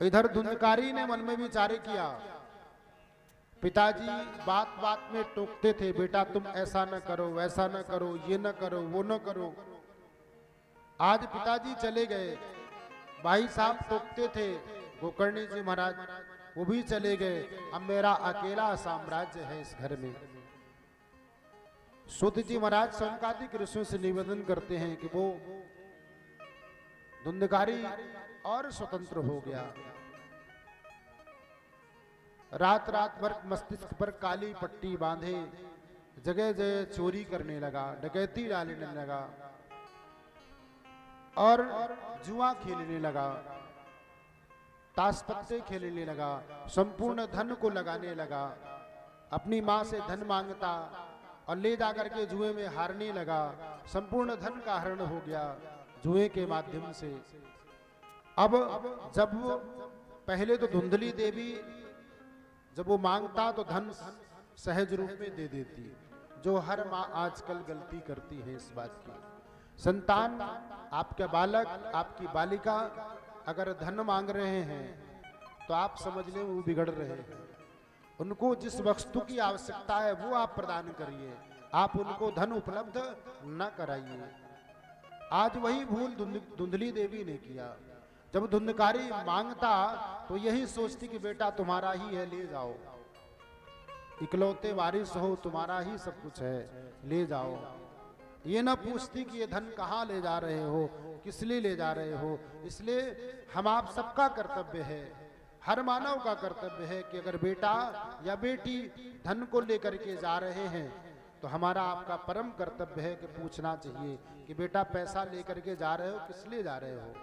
इधर धुंधकारी ने मन में विचार किया, पिताजी बात बात में टोकते थे, बेटा तुम ऐसा न करो, वैसा न करो, ये न करो, वो न करो। आज पिताजी चले गए, भाई साहब टोकते थे, गोकर्णी जी महाराज वो भी चले गए। अब मेरा अकेला साम्राज्य है इस घर में। सूत जी महाराज शौनकादिक ऋषियों से निवेदन करते हैं कि वो धुंधकारी और स्वतंत्र हो गया। रात रात भर मस्तिष्क पर काली पट्टी बांधे जगह जगह चोरी करने लगा, डकैती डालने लगा और जुआ खेलने लगा, ताश पत्ते खेलने लगा, संपूर्ण धन को लगाने लगा। अपनी माँ से धन मांगता और ले जाकर के जुए में हारने लगा। संपूर्ण धन का हरण हो गया जुए के माध्यम से। अब जब वो पहले तो धुंधली देवी जब वो मांगता तो धन सहज रूप में दे देती, जो हर माँ आजकल गलती करती है इस बात की। संतान, आपका बालक, आपकी बालिका अगर धन मांग रहे हैं तो आप समझ लें वो बिगड़ रहे हैं। उनको जिस वस्तु की आवश्यकता है वो आप प्रदान करिए, आप उनको धन उपलब्ध न कराइए। आज वही भूल धुंधली देवी ने किया। जब धुंधकारी मांगता तो यही सोचती कि बेटा तुम्हारा ही है, ले जाओ, इकलौते वारिस हो, तुम्हारा ही सब कुछ है, ले जाओ। ये ना पूछती कि ये धन कहाँ ले जा रहे हो, किस लिए ले जा रहे हो। इसलिए हम आप सबका कर्तव्य है, हर मानव का कर्तव्य है कि अगर बेटा या बेटी धन को लेकर के जा रहे हैं तो हमारा आपका परम कर्तव्य है कि पूछना चाहिए कि बेटा पैसा लेकर के जा रहे हो, किस लिए जा रहे हो,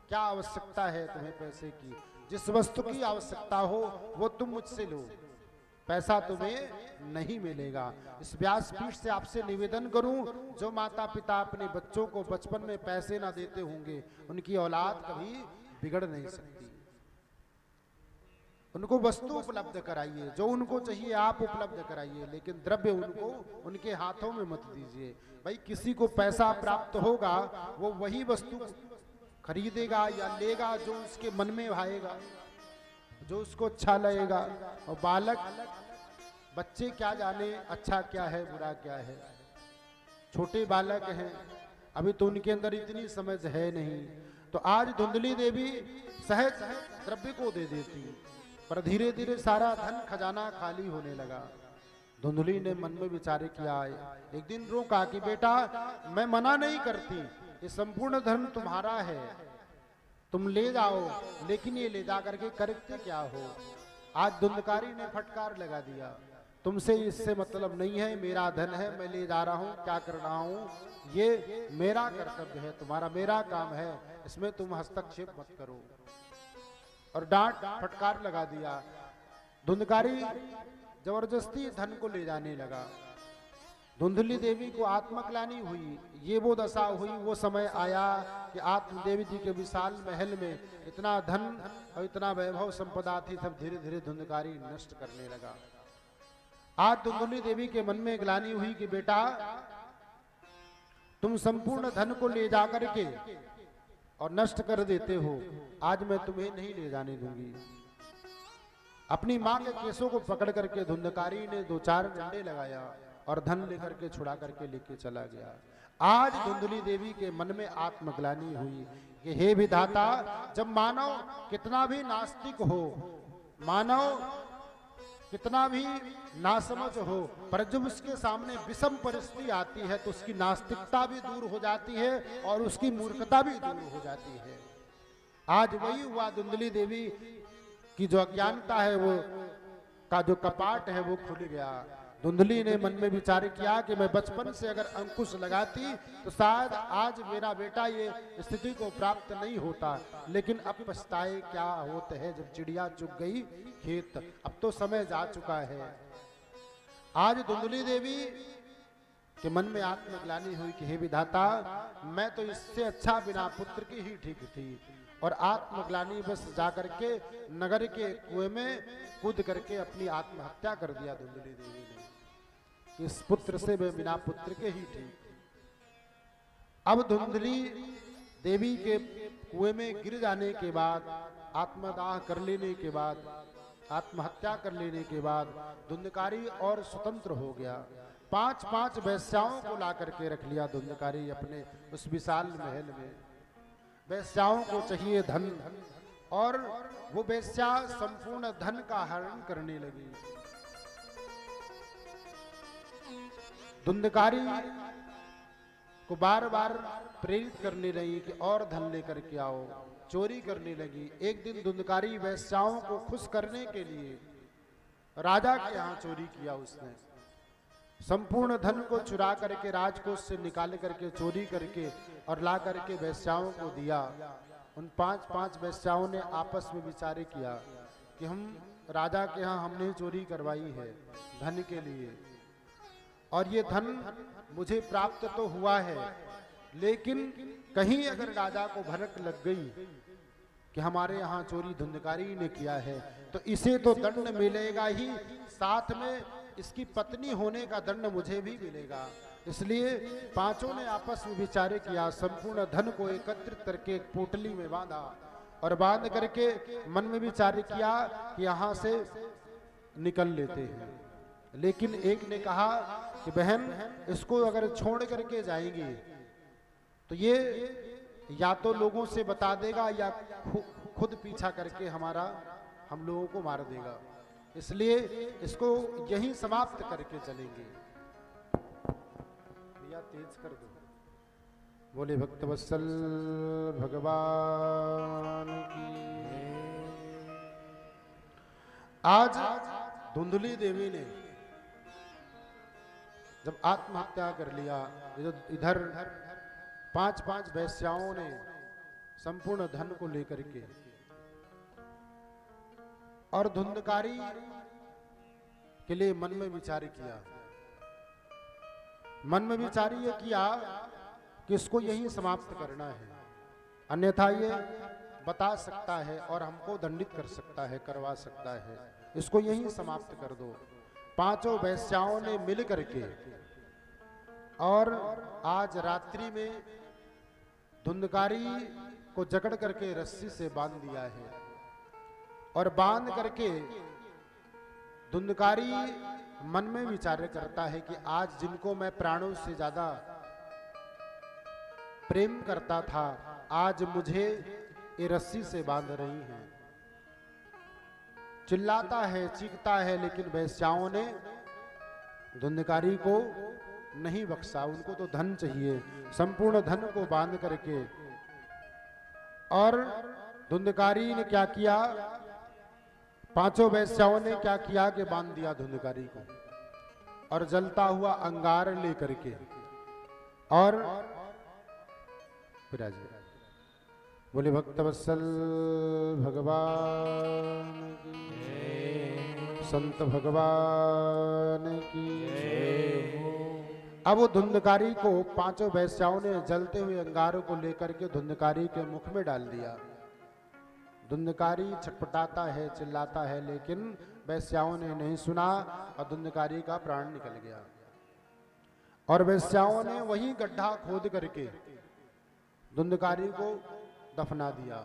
क्या आवश्यकता है तुम्हें पैसे की। जिस वस्तु की आवश्यकता हो वो तुम मुझसे लो, पैसा तुम्हें नहीं मिलेगा। इस व्यासपीठ से आपसे निवेदन करूं, जो माता पिता अपने बच्चों को बचपन में पैसे ना देते होंगे उनकी औलाद कभी बिगड़ नहीं सकती। उनको वस्तु उपलब्ध कराइए, जो उनको चाहिए आप उपलब्ध कराइए, लेकिन द्रव्य उनको उनके हाथों में मत दीजिए। भाई किसी को पैसा प्राप्त होगा वो वही वस्तु खरीदेगा या लेगा जो उसके मन में भाएगा, जो उसको अच्छा लगेगा। और बालक बच्चे क्या जाने अच्छा क्या है बुरा क्या है, छोटे बालक हैं, अभी तो उनके अंदर इतनी समझ है नहीं। तो आज धुंधली देवी सहज द्रव्य को दे देती, पर धीरे धीरे सारा धन खजाना खाली होने लगा। धुंधली ने मन में विचार किया, एक दिन रोका कि बेटा मैं मना नहीं करती, ये संपूर्ण धन तुम्हारा है, तुम ले जाओ, लेकिन ये ले जा करके करते क्या हो। आज धुंधकारी ने फटकार लगा दिया, तुमसे इससे मतलब नहीं है, मेरा धन है, मैं ले जा रहा हूँ, क्या कर रहा हूँ ये मेरा कर्तव्य है, तुम्हारा मेरा काम है, इसमें तुम हस्तक्षेप मत करो। और डांट फटकार लगा दिया। धुंधकारी जबरदस्ती धन को ले जाने लगा। धुंधली देवी को आत्मग्लानि हुई। ये वो दशा हुई, वो समय आया कि आत्मदेवी जी के विशाल महल में इतना धन और इतना वैभव संपदा थी, सब धीरे धीरे धुंधकारी नष्ट करने लगा। आज धुंधली देवी के मन में ग्लानि हुई कि बेटा तुम संपूर्ण धन को ले जाकर के और नष्ट कर देते हो, आज मैं तुम्हें नहीं ले जाने दूंगी। अपनी मां के केसों को पकड़ करके धुंधकारी ने 2-4 डंडे लगाया और धन लेकर के छुड़ा करके लेके चला गया। आज धुंधली देवी के मन में आत्मग्लानि हुई कि हे विधाता, जब मानव कितना भी नास्तिक हो, मानव कितना भी नासमझ हो, पर जब उसके सामने विषम परिस्थिति आती है तो उसकी नास्तिकता भी दूर हो जाती है और उसकी मूर्खता भी दूर हो जाती है। आज वही हुआ, धुंधली देवी की जो अज्ञानता है वो का जो कपाट है वो खुल गया। धुंधली ने मन में विचार किया कि मैं बचपन से अगर अंकुश लगाती तो शायद आज मेरा बेटा ये स्थिति को प्राप्त नहीं होता, लेकिन अब पछताए क्या होते हैं जब चिड़िया चुग गई खेत। अब तो समय जा चुका है। आज धुंधली देवी के मन में आत्मग्लानि हुई कि हे विधाता, मैं तो इससे अच्छा बिना पुत्र की ही ठीक थी, और आत्मग्लानि बस जाकर के नगर के कुएं में कूद करके अपनी आत्महत्या कर दिया धुंधली देवी ने। इस पुत्र से मैं बिना पुत्र के ही ठीक। अब धुंधली देवी के कुएं में गिर जाने के बाद आत्मदाह कर लेने के बाद, आत्महत्या कर लेने के बाद धुंधकारी और स्वतंत्र हो गया। 5-5 वेश्याओं को ला करके रख लिया धुंधकारी अपने उस विशाल महल में। वेश्याओं को चाहिए धन, और वो वेश्या संपूर्ण धन का हरण करने लगी। धुंधकारी को बार बार प्रेरित करने लगी कि और धन लेकर के आओ, चोरी करने लगी। एक दिन धुंधकारी वेश्याओं को खुश करने के लिए राजा के यहाँ चोरी किया। उसने संपूर्ण धन को चुरा करके राजकोष से निकाल करके चोरी करके और ला करके वेश्याओं को दिया। उन 5-5 वेश्याओं ने आपस में विचार किया कि हम राजा के यहाँ हमने चोरी करवाई है धन के लिए, और ये धन मुझे प्राप्त तो हुआ है, लेकिन कहीं अगर राजा को भनक लग गई कि हमारे यहाँ चोरी धुंधकारी ने किया है, तो इसे तो दंड मिलेगा ही, साथ में इसकी पत्नी होने का दंड मुझे भी मिलेगा। इसलिए पांचों ने आपस में विचार किया, संपूर्ण धन को एकत्रित करके एक पोटली में बांधा, और बांध करके मन में विचार किया कि यहाँ से निकल लेते हैं। लेकिन एक ने कहा कि बहन, इसको अगर छोड़ करके जाएंगे तो ये या तो लोगों से बता देगा या खुद पीछा करके हम लोगों को मार देगा, इसलिए इसको यहीं समाप्त करके चलेंगे। भैया तेज कर दो। बोले भक्तवत्सल भगवान की। आज धुंधली देवी ने जब आत्महत्या कर लिया, इधर 5-5 वेश्याओं ने संपूर्ण धन को लेकर के, और धुंधकारी के लिए मन में विचार किया, मन में विचार ये किया कि इसको यही समाप्त करना है, अन्यथा ये बता सकता है और हमको दंडित कर सकता है, करवा सकता है, इसको यही समाप्त कर दो। पांचों वेश्याओं ने मिल करके और आज रात्रि में धुंधकारी को जकड़ करके रस्सी से बांध दिया है, और बांध करके धुंधकारी मन में विचार करता है कि आज जिनको मैं प्राणों से ज्यादा प्रेम करता था, आज मुझे ये रस्सी से बांध रही हैं। चिल्लाता है, चीखता है, लेकिन वेश्याओं ने धुंधकारी को नहीं बख्शा। उनको तो धन चाहिए, संपूर्ण धन को बांध करके। और धुंधकारी ने क्या किया, पांचों वेश्याओं ने क्या किया कि बांध दिया धुंधकारी को, और जलता हुआ अंगार लेकर के और विराजे। बोले भक्तवत्सल भगवान की, संत भगवान की। अब वो धुंधकारी को पांचों वेश्याओं ने जलते हुए अंगारों को लेकर के धुंधकारी के मुख में डाल दिया। धुंधकारी छटपटाता है, चिल्लाता है, लेकिन वेश्याओं ने नहीं सुना और धुंधकारी का प्राण निकल गया। और वेश्याओं ने वही गड्ढा खोद करके धुंधकारी को दफना दिया।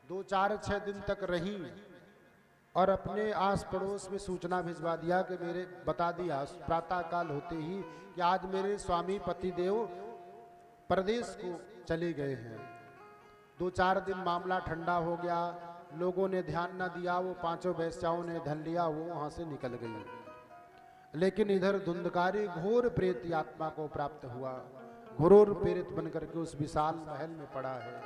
2-4-6 दिन तक रही और अपने आस पड़ोस में सूचना भिजवा दिया कि मेरे बता दिया प्रातः काल होते ही कि आज मेरे स्वामी पतिदेव प्रदेश को चले गए हैं। 2-4 दिन मामला ठंडा हो गया, लोगों ने ध्यान न दिया, वो पांचों वेश्याओं ने धन लिया, वो वहां से निकल गई। लेकिन इधर धुंधकारी घोर प्रेत आत्मा को प्राप्त हुआ, घोर प्रेरित बनकर के उस विशाल महल में पड़ा है।